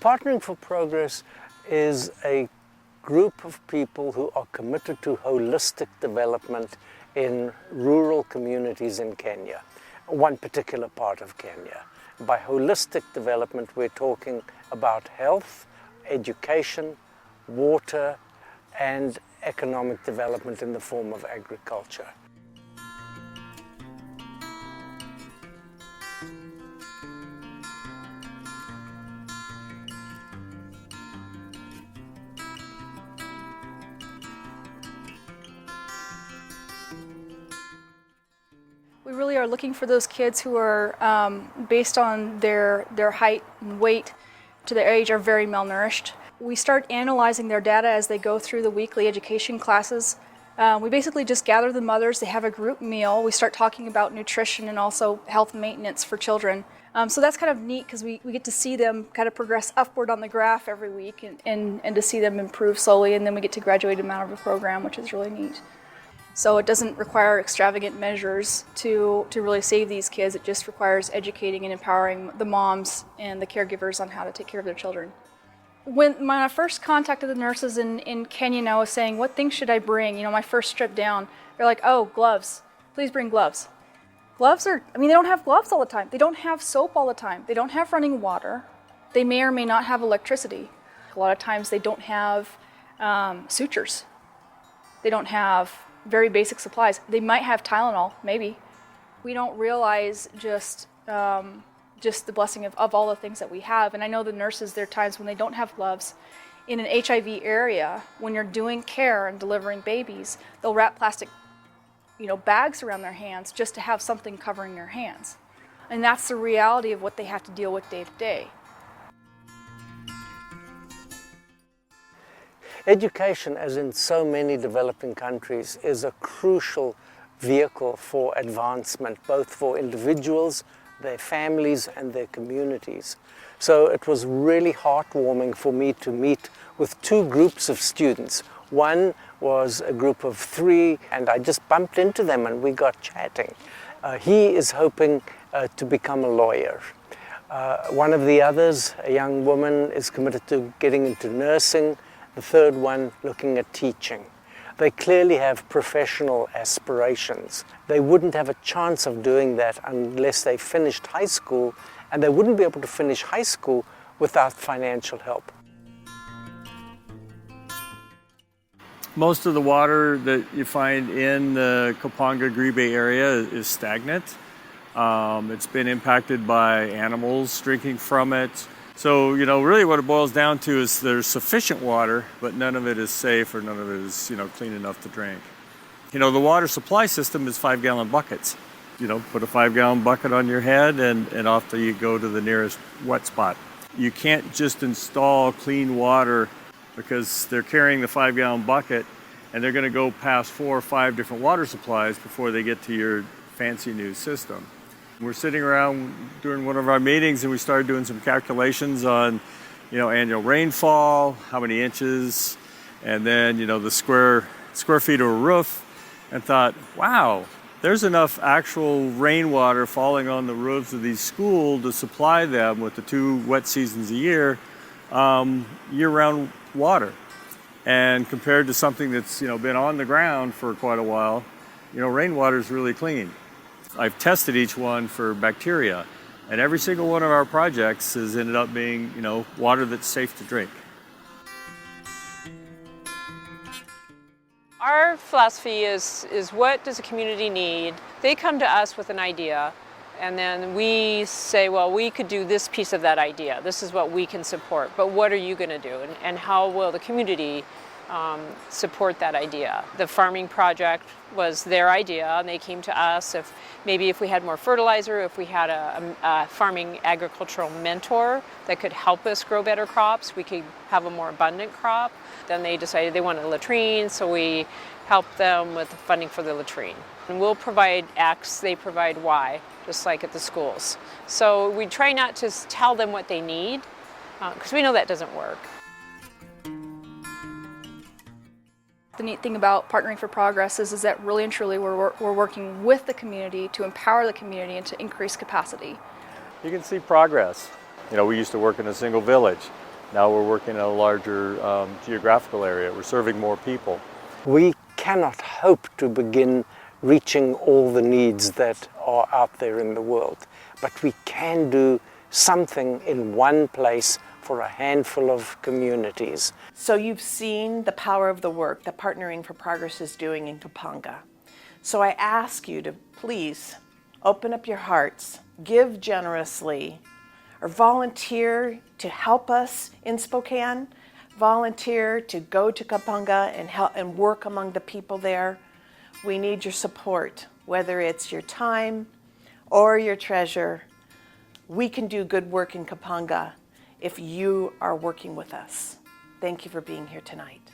Partnering for Progress is a group of people who are committed to holistic development in rural communities in Kenya, one particular part of Kenya. By holistic development, we're talking about health, education, water, and economic development in the form of agriculture. We really are looking for those kids who are, based on their height and weight to their age, are very malnourished. We start analyzing their data as they go through the weekly education classes. We basically just gather the mothers, they have a group meal, we start talking about nutrition and also health maintenance for children. So that's kind of neat because we get to see them kind of progress upward on the graph every week and to see them improve slowly, and then we get to graduate them out of the program, which is really neat. So it doesn't require extravagant measures to really save these kids. It just requires educating and empowering the moms and the caregivers on how to take care of their children. When I first contacted the nurses in Kenya, and I was saying, what things should I bring? You know, my first trip down, they're like, oh, gloves. Please bring gloves. Gloves are, they don't have gloves all the time. They don't have soap all the time. They don't have running water. They may or may not have electricity. A lot of times they don't have sutures. They don't have very basic supplies. They might have Tylenol, maybe. We don't realize just the blessing of all the things that we have. And I know the nurses, there are times when they don't have gloves. In an HIV area, when you're doing care and delivering babies, they'll wrap plastic, bags around their hands just to have something covering their hands. And that's the reality of what they have to deal with day to day. Education, as in so many developing countries, is a crucial vehicle for advancement, both for individuals, their families, and their communities. So it was really heartwarming for me to meet with two groups of students. One was a group of 3, and I just bumped into them and we got chatting. He is hoping to become a lawyer. One of the others, a young woman, is committed to getting into nursing. The third one looking at teaching. They clearly have professional aspirations. They wouldn't have a chance of doing that unless they finished high school, and they wouldn't be able to finish high school without financial help. Most of the water that you find in the Kopanga Gribe area is stagnant. It's been impacted by animals drinking from it. So, really what it boils down to is there's sufficient water, but none of it is safe or none of it is, clean enough to drink. The water supply system is 5-gallon buckets. Put a 5-gallon bucket on your head and off you go to the nearest wet spot. You can't just install clean water because they're carrying the 5-gallon bucket and they're going to go past 4 or 5 different water supplies before they get to your fancy new system. We're sitting around during one of our meetings and we started doing some calculations on, annual rainfall, how many inches, and then, the square feet of a roof, and thought, wow, there's enough actual rainwater falling on the roofs of these schools to supply them with the 2 wet seasons a year, year-round water. And compared to something that's, been on the ground for quite a while, rainwater is really clean. I've tested each one for bacteria, and every single one of our projects has ended up being, water that's safe to drink. Our philosophy is what does a community need? They come to us with an idea, and then we say, well, we could do this piece of that idea. This is what we can support, but what are you going to do? And how will the community support that idea? The farming project was their idea, and they came to us. If we had more fertilizer, if we had a farming agricultural mentor that could help us grow better crops, we could have a more abundant crop. Then they decided they wanted a latrine, so we helped them with the funding for the latrine. And we'll provide X, they provide Y, just like at the schools. So we try not to tell them what they need, because we know that doesn't work. The neat thing about Partnering for Progress is that really and truly we're working with the community to empower the community and to increase capacity. You can see progress. We used to work in a single village. Now we're working in a larger geographical area. We're serving more people. We cannot hope to begin reaching all the needs that are out there in the world, but we can do something in one place for a handful of communities. So you've seen the power of the work that Partnering for Progress is doing in Kopanga. So I ask you to please open up your hearts, give generously, or volunteer to help us in Spokane, volunteer to go to Kopanga and help and work among the people there. We need your support, whether it's your time or your treasure. We can do good work in Kopanga if you are working with us. Thank you for being here tonight.